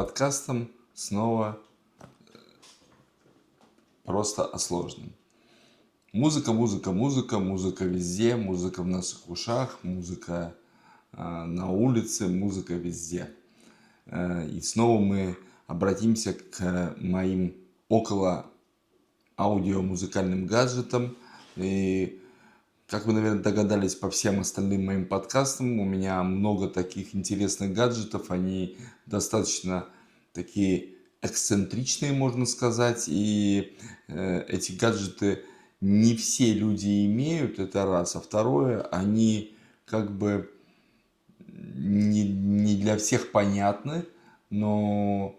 подкастом снова просто о сложном. Музыка, музыка, музыка, музыка везде, музыка в наших ушах, музыка на улице, музыка везде. И снова мы обратимся к моим около аудиомузыкальным гаджетам. И как вы, наверное, догадались по всем остальным моим подкастам, у меня много таких интересных гаджетов. Они достаточно такие эксцентричные, можно сказать. И эти гаджеты не все люди имеют, это раз. А второе, они как бы не для всех понятны, но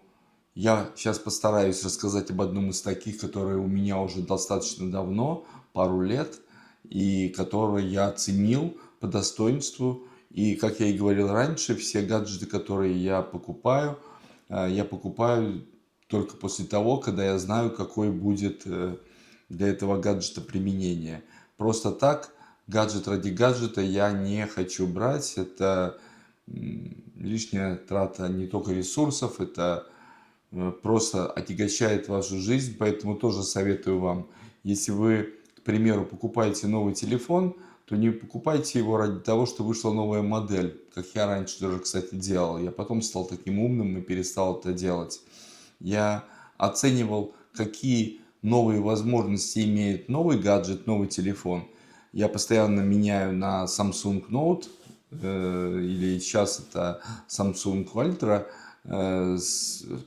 я сейчас постараюсь рассказать об одном из таких, который у меня уже достаточно давно, пару лет, и который я оценил по достоинству. И, как я и говорил раньше, все гаджеты, которые я покупаю только после того, когда я знаю, какое будет для этого гаджета применение. Просто так, гаджет ради гаджета я не хочу брать. Это лишняя трата не только ресурсов, это просто отягощает вашу жизнь. Поэтому тоже советую вам, если вы, к примеру, покупаете новый телефон, то не покупайте его ради того, что вышла новая модель, как я раньше тоже, кстати, делал. Я потом стал таким умным и перестал это делать. Я оценивал, какие новые возможности имеет новый гаджет, новый телефон. Я постоянно меняю на Samsung Note, или сейчас это Samsung Ultra,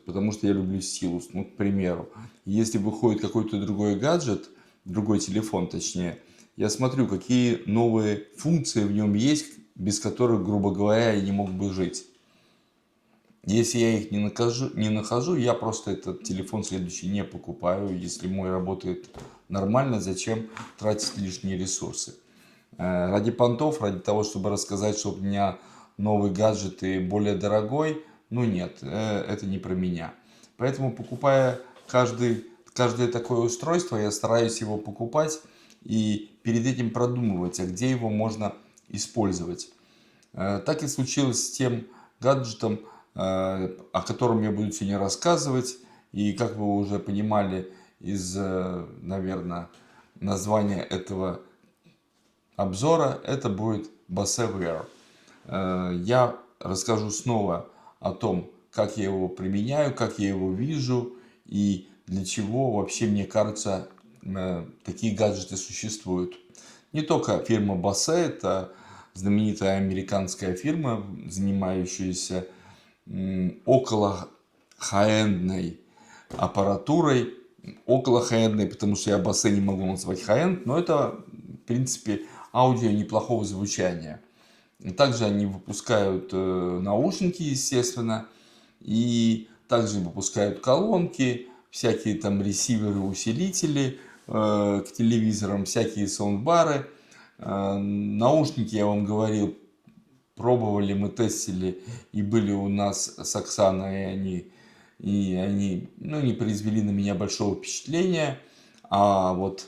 потому что я люблю стилус. Ну, к примеру, если выходит какой-то другой гаджет, другой телефон точнее, я смотрю, какие новые функции в нем есть, без которых, грубо говоря, я не мог бы жить. Если я их не нахожу, я просто этот телефон следующий не покупаю. Если мой работает нормально, зачем тратить лишние ресурсы? Ради понтов, ради того, чтобы рассказать, что у меня новый гаджет и более дорогой, ну нет, это не про меня. Поэтому, покупая каждое такое устройство, я стараюсь его покупать и перед этим продумывать, а где его можно использовать. Так и случилось с тем гаджетом, о котором я буду сегодня рассказывать. И как вы уже понимали из, наверное, названия этого обзора, это будет Bose Wear. Я расскажу снова о том, как я его применяю, как я его вижу и для чего вообще, мне кажется, такие гаджеты существуют. Не только фирма Bose, это знаменитая американская фирма, занимающаяся около хай-эндной аппаратурой. Около хай-эндной, потому что я Bose не могу назвать хай-энд, но это, в принципе, аудио неплохого звучания. Также они выпускают наушники, естественно, и также выпускают колонки, всякие там ресиверы, усилители к телевизорам, всякие саундбары. Наушники, я вам говорил, пробовали, мы тестили, и были у нас с Оксаной, и они не произвели на меня большого впечатления. А вот,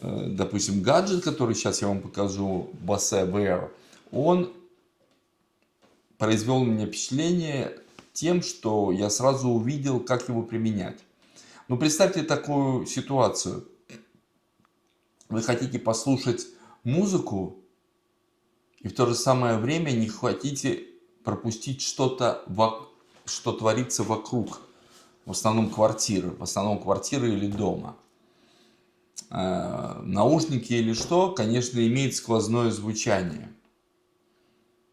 допустим, гаджет, который сейчас я вам покажу, Bose Wear, он произвел на меня впечатление тем, что я сразу увидел, как его применять. Ну, представьте такую ситуацию. Вы хотите послушать музыку, и в то же самое время не хотите пропустить что-то, что творится вокруг. В основном квартиры или дома. Наушники или что, конечно, имеет сквозное звучание.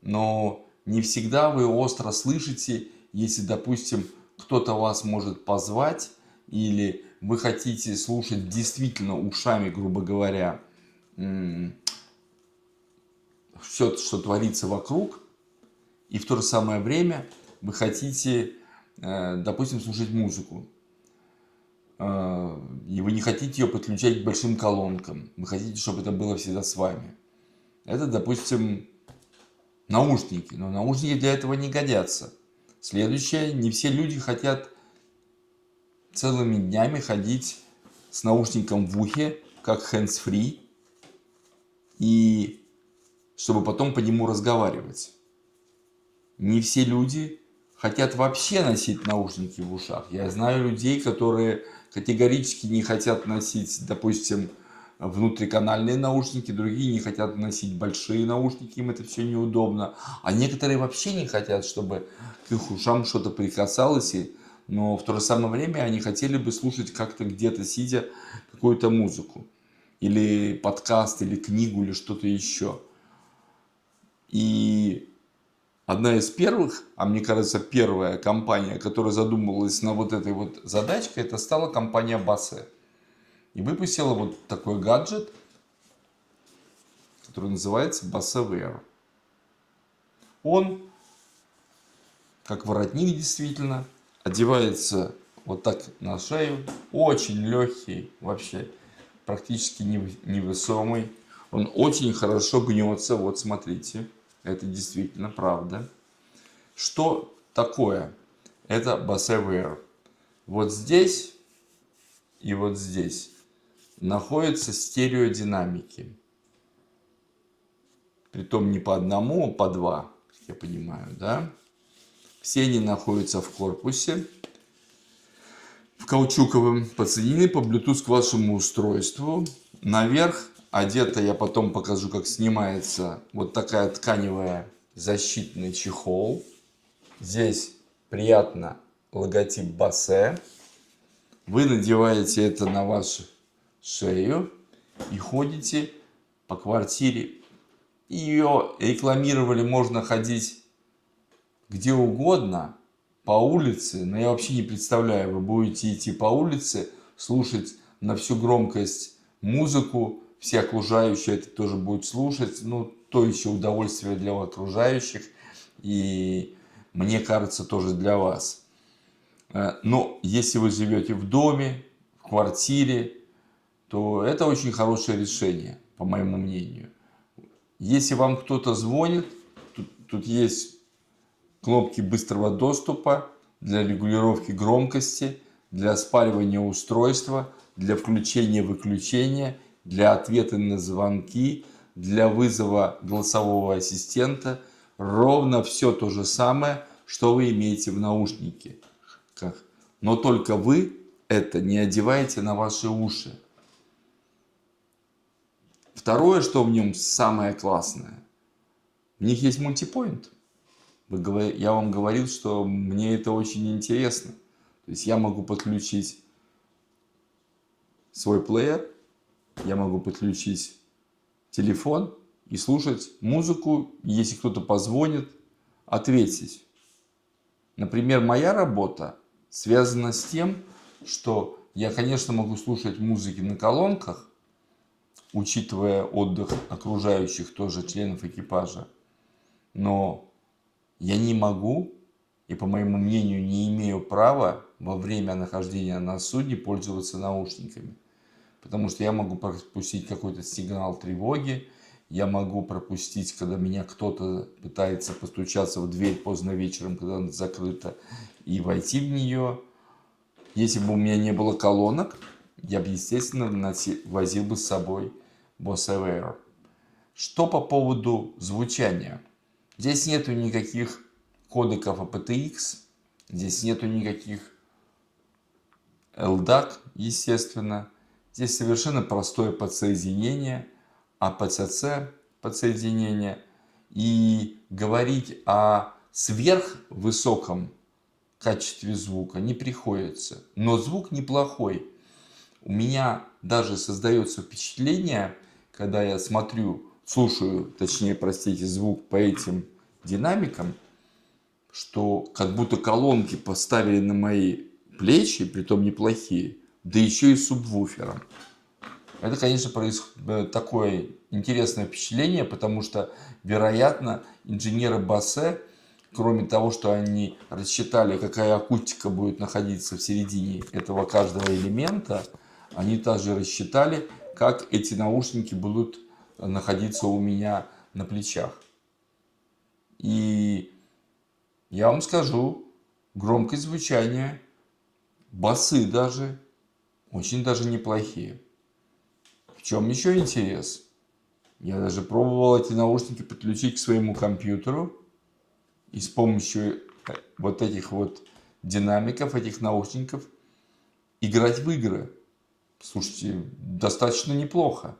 Но не всегда вы остро слышите, если, допустим, кто-то вас может позвать, или вы хотите слушать действительно ушами, грубо говоря, все, что творится вокруг, и в то же самое время вы хотите, допустим, слушать музыку. И вы не хотите ее подключать к большим колонкам. Вы хотите, чтобы это было всегда с вами. Это, допустим, наушники. Но наушники для этого не годятся. Следующее. Не все люди хотят целыми днями ходить с наушником в ухе, как hands-free, и чтобы потом по нему разговаривать. Не все люди хотят вообще носить наушники в ушах. Я знаю людей, которые категорически не хотят носить, допустим, внутриканальные наушники, другие не хотят носить большие наушники, им это все неудобно. А некоторые вообще не хотят, чтобы к их ушам что-то прикасалось, но в то же самое время они хотели бы слушать как-то где-то сидя какую-то музыку. Или подкаст, или книгу, или что-то еще. И одна из первых, а мне кажется, первая компания, которая задумывалась на вот этой вот задачкой, это стала компания Bose. И выпустила вот такой гаджет, который называется Bose Wear. Он, как воротник действительно, одевается вот так на шею. Очень легкий, вообще практически невесомый. Он очень хорошо гнется. Вот смотрите, это действительно правда. Что такое? Это Bose Wear. Вот здесь и вот здесь находятся стереодинамики. Притом не по одному, а по два, как я понимаю, да? Все они находятся в корпусе, в каучуковом, подсоединены по Bluetooth к вашему устройству. Наверх одета, я потом покажу, как снимается, вот такая тканевая защитный чехол. Здесь приятно логотип Bose. Вы надеваете это на вашу шею и ходите по квартире. Ее рекламировали, можно ходить где угодно, по улице, но я вообще не представляю, вы будете идти по улице, слушать на всю громкость музыку, все окружающие это тоже будут слушать, ну, то еще удовольствие для окружающих, и мне кажется, тоже для вас. Но если вы живете в доме, в квартире, то это очень хорошее решение, по моему мнению. Если вам кто-то звонит, тут есть кнопки быстрого доступа для регулировки громкости, для спаривания устройства, для включения-выключения, для ответа на звонки, для вызова голосового ассистента. Ровно все то же самое, что вы имеете в наушнике. Но только вы это не одеваете на ваши уши. Второе, что в нем самое классное, в них есть мультипоинт. Я вам говорил, что мне это очень интересно. То есть я могу подключить свой плеер, я могу подключить телефон и слушать музыку, если кто-то позвонит, ответить. Например, моя работа связана с тем, что я, конечно, могу слушать музыки на колонках, учитывая отдых окружающих тоже членов экипажа, но я не могу и, по моему мнению, не имею права во время нахождения на судне пользоваться наушниками. Потому что я могу пропустить какой-то сигнал тревоги, я могу пропустить, когда меня кто-то пытается постучаться в дверь поздно вечером, когда она закрыта, и войти в нее. Если бы у меня не было колонок, я бы, естественно, возил бы с собой Bose Wear. Что по поводу звучания? Здесь нету никаких кодеков aptX, здесь нету никаких LDAC, естественно. Здесь совершенно простое подсоединение, APC подсоединение. И говорить о сверхвысоком качестве звука не приходится. Но звук неплохой. У меня даже создается впечатление, когда я слушаю, точнее, простите, звук по этим динамикам, что как будто колонки поставили на мои плечи, притом неплохие, да еще и с субвуфером. Это, конечно, такое интересное впечатление, потому что, вероятно, инженеры Bose, кроме того, что они рассчитали, какая акустика будет находиться в середине этого каждого элемента, они также рассчитали, как эти наушники будут находиться у меня на плечах. И я вам скажу, громкость звучания, басы даже, очень даже неплохие. В чем еще интерес? Я даже пробовал эти наушники подключить к своему компьютеру и с помощью вот этих вот динамиков, этих наушников, играть в игры. Слушайте, достаточно неплохо.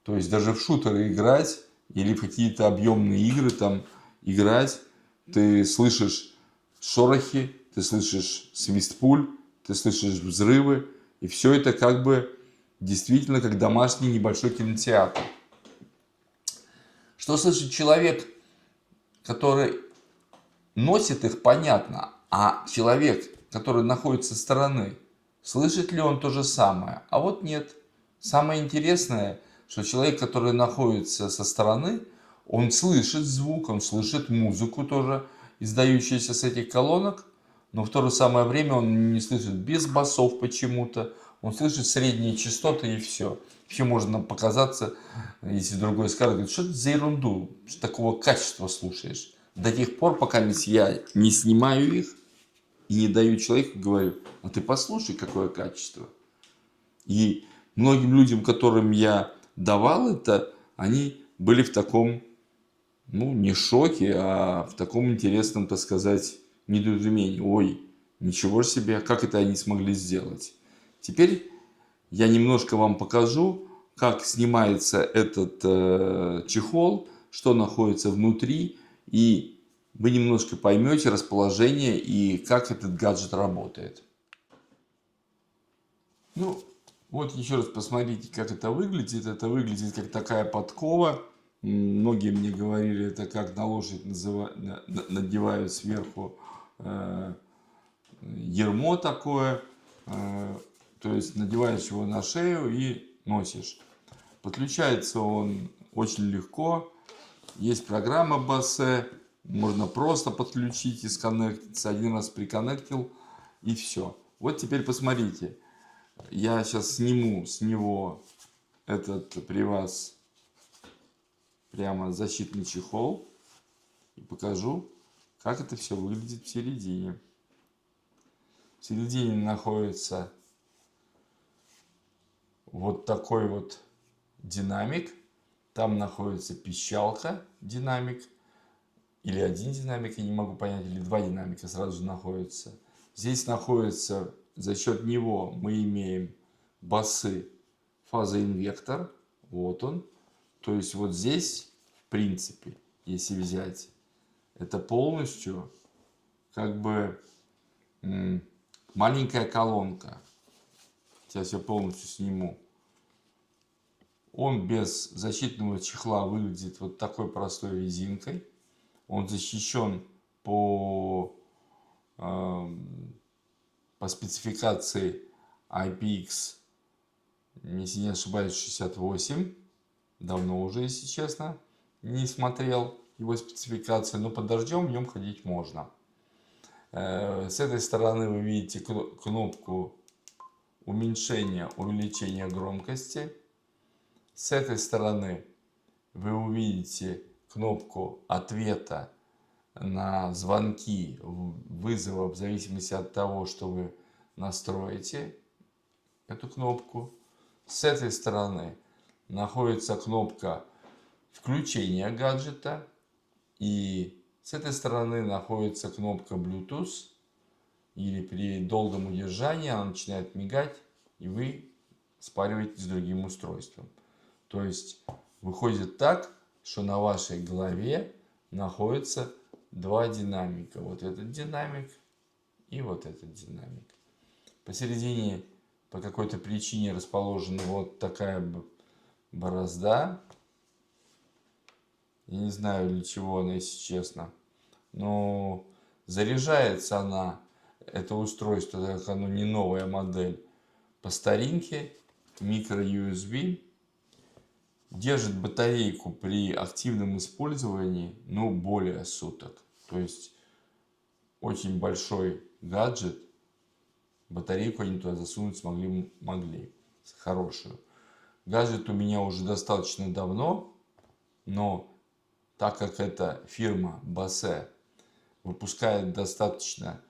То есть даже в шутеры играть или в какие-то объемные игры там играть, ты слышишь шорохи, ты слышишь свист пуль, ты слышишь взрывы, и все это как бы действительно как домашний небольшой кинотеатр. Что слышит человек, который носит их, понятно, а человек, который находится со стороны, слышит ли он то же самое? А вот нет. Самое интересное, что человек, который находится со стороны, он слышит звук, он слышит музыку тоже, издающуюся с этих колонок, но в то же самое время он не слышит без басов почему-то, он слышит средние частоты и все. Вообще можно показаться, если другой скажет, говорит, что это за ерунду, что такого качества слушаешь. До тех пор, пока я не снимаю их и не даю человеку, говорю, а ты послушай, какое качество. И многим людям, которым я давал это, они были в таком, ну, не шоке, а в таком интересном, так сказать, недоумении. Ой, ничего себе, как это они смогли сделать. Теперь я немножко вам покажу, как снимается этот чехол, что находится внутри, и вы немножко поймете расположение и как этот гаджет работает. Ну, вот еще раз посмотрите, как это выглядит. Это выглядит как такая подкова. Многие мне говорили, это как на лошадь надевают сверху ермо такое. То есть надеваешь его на шею и носишь. Подключается он очень легко. Есть программа Bose. Можно просто подключить и сконнектиться. Один раз приконнектил и все. Вот теперь посмотрите. Я сейчас сниму с него этот при вас прямо защитный чехол и покажу, как это все выглядит в середине. В середине находится вот такой вот динамик. Там находится пищалка, динамик. Или один динамик, я не могу понять, или два динамика сразу же находятся. Здесь находится, за счет него мы имеем басы, фазоинвектор. Вот он. То есть вот здесь, в принципе, если взять, это полностью как бы маленькая колонка. Сейчас я полностью сниму. Он без защитного чехла выглядит вот такой простой резинкой. Он защищен по спецификации IPX, если не ошибаюсь, 68. Давно уже, если честно, не смотрел его спецификации, но под дождем в нем ходить можно. С этой стороны вы видите кнопку уменьшения, увеличения громкости. С этой стороны вы увидите кнопку ответа на звонки, вызова, в зависимости от того, что вы настроите эту кнопку. С этой стороны находится кнопка включения гаджета. И с этой стороны находится кнопка Bluetooth. Или при долгом удержании она начинает мигать, и вы спариваетесь с другим устройством. То есть выходит так, что на вашей голове находится два динамика. Вот этот динамик и вот этот динамик. Посередине по какой-то причине расположена вот такая борозда. Я не знаю, для чего она, если честно. Но заряжается она, это устройство, так как оно не новая модель, по старинке, микро USB. Держит батарейку при активном использовании, ну, более суток. То есть очень большой гаджет, батарейку они туда засунуть могли, хорошую. Гаджет у меня уже достаточно давно, но так как эта фирма Bose выпускает достаточно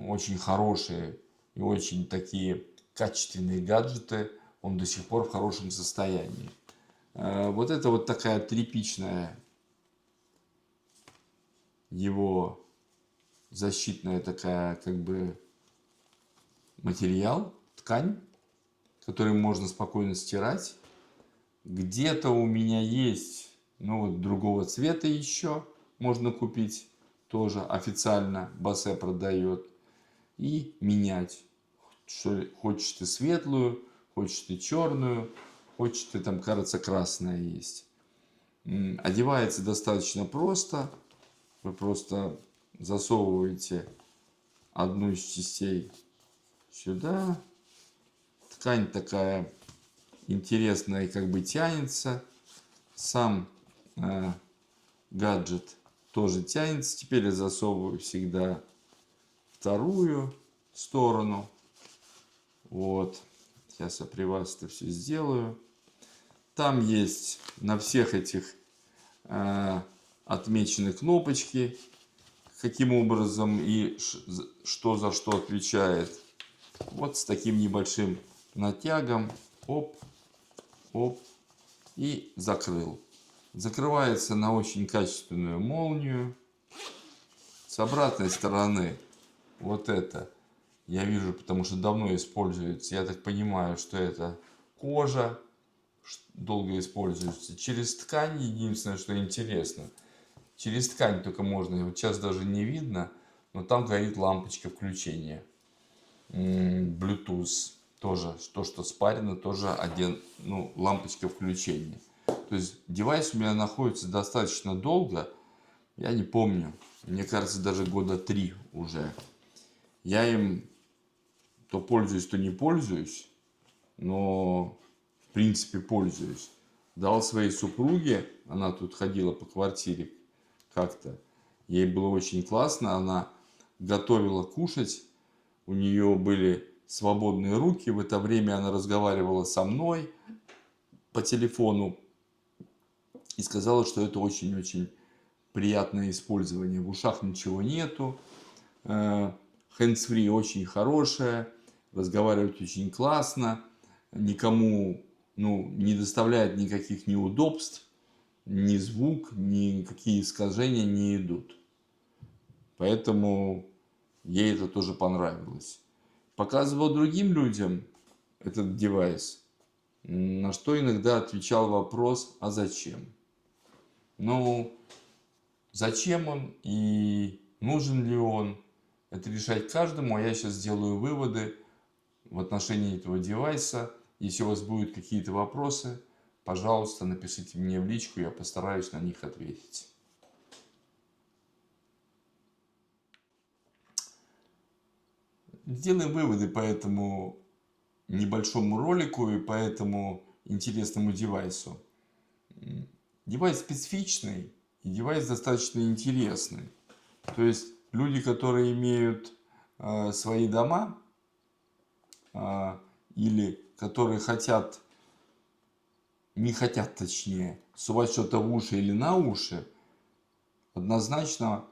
очень хорошие и очень такие качественные гаджеты, он до сих пор в хорошем состоянии. Вот это вот такая тряпичная его защитная такая, как бы, материал, ткань, который можно спокойно стирать. Где-то у меня есть, ну вот другого цвета еще можно купить, тоже официально Басе продает, и менять. Что, хочешь ты светлую, хочешь ты черную, хочешь ты там, кажется, красная есть. Одевается достаточно просто. Вы просто засовываете одну из частей сюда. Ткань такая интересная, как бы тянется. Сам гаджет тоже тянется. Теперь я засовываю всегда вторую сторону. Вот. Сейчас я при вас это все сделаю. Там есть на всех этих отмечены кнопочки, каким образом и что за что отвечает. Вот с таким небольшим натягом. Оп, оп. И закрыл. Закрывается на очень качественную молнию. С обратной стороны вот это я вижу, потому что давно используется. Я так понимаю, что это кожа, долго используется. Через ткань, единственное, что интересно, через ткань только можно, вот сейчас даже не видно, но там горит лампочка включения. Bluetooth тоже, то, что спарено, тоже один, ну, лампочка включения. То есть девайс у меня находится достаточно долго, я не помню, мне кажется, даже года 3 уже. Я им то пользуюсь, то не пользуюсь, но в принципе пользуюсь. Дал своей супруге, она тут ходила по квартире как-то, ей было очень классно, она готовила кушать, у нее были свободные руки, в это время она разговаривала со мной по телефону и сказала, что это очень-очень приятное использование. В ушах ничего нету, hands-free очень хорошая, разговаривать очень классно, никому, ну, не доставляет никаких неудобств, ни звук, никакие искажения не идут. Поэтому ей это тоже понравилось. Показывал другим людям этот девайс, на что иногда отвечал вопрос: а зачем? Ну, зачем он и нужен ли он, это решать каждому, а я сейчас сделаю выводы в отношении этого девайса. Если у вас будут какие-то вопросы, пожалуйста, напишите мне в личку, я постараюсь на них ответить. Сделаем выводы по этому небольшому ролику и по этому интересному девайсу. Девайс специфичный и девайс достаточно интересный. То есть люди, которые имеют свои дома или которые хотят, не хотят точнее, сувать что-то в уши или на уши, однозначно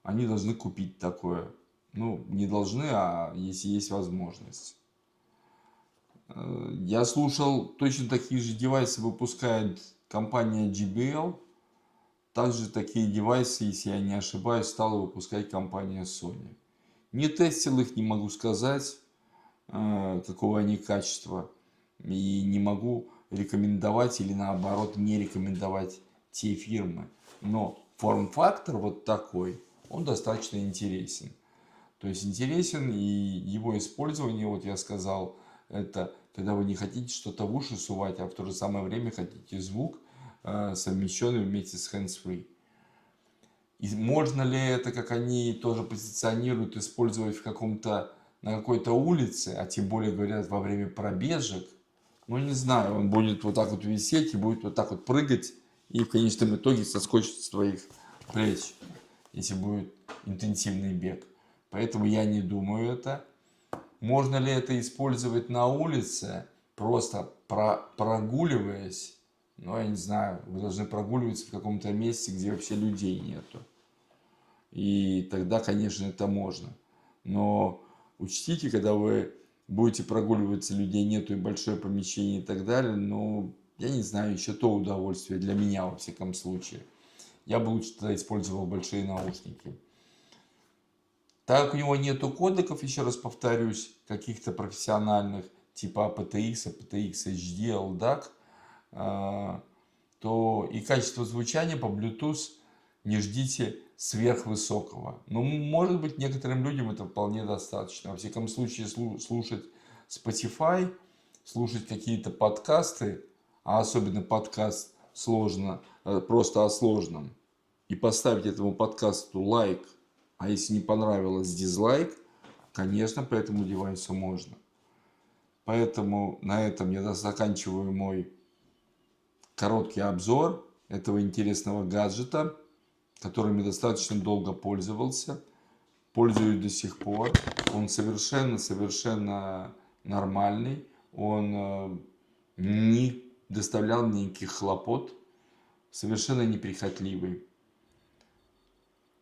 они должны купить такое. Ну, не должны, а если есть возможность. Я слушал, точно такие же девайсы выпускает компания JBL. Также такие девайсы, если я не ошибаюсь, стала выпускать компания Sony. Не тестил их, не могу сказать, какого они качества. И не могу рекомендовать или наоборот не рекомендовать те фирмы. Но форм-фактор вот такой, он достаточно интересен. То есть интересен, и его использование, вот я сказал, это когда вы не хотите что-то в уши сувать, а в то же самое время хотите звук, совмещенный вместе с hands-free. И можно ли это, как они тоже позиционируют, использовать в каком-то, на какой-то улице, а тем более говорят во время пробежек? Ну, не знаю, он будет вот так вот висеть и будет вот так вот прыгать, и в конечном итоге соскочит с твоих плеч, если будет интенсивный бег. Поэтому я не думаю это. Можно ли это использовать на улице, просто прогуливаясь? Ну, я не знаю, вы должны прогуливаться в каком-то месте, где вообще людей нету. И тогда, конечно, это можно. Но учтите, когда вы будете прогуливаться, людей нету и большое помещение и так далее, но я не знаю, еще то удовольствие для меня, во всяком случае. Я бы лучше тогда использовал большие наушники. Так как у него нету кодеков, еще раз повторюсь, каких-то профессиональных, типа aptX, aptX HD, LDAC, то и качество звучания по Bluetooth не ждите сверхвысокого. Но, может быть, некоторым людям это вполне достаточно. Во всяком случае, слушать Spotify, слушать какие-то подкасты, а особенно подкаст сложно, просто о сложном, и поставить этому подкасту лайк, а если не понравилось, дизлайк, конечно, по этому девайсу можно. Поэтому на этом я заканчиваю мой короткий обзор этого интересного гаджета, которым я достаточно долго пользовался, пользуюсь до сих пор. Он совершенно нормальный, он не доставлял мне никаких хлопот, совершенно неприхотливый.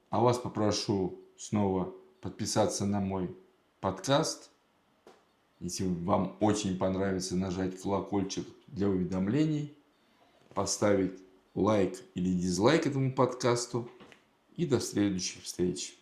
А вас попрошу снова подписаться на мой подкаст. Если вам очень понравится, нажать колокольчик для уведомлений, поставить лайк или дизлайк этому подкасту. И до следующих встреч.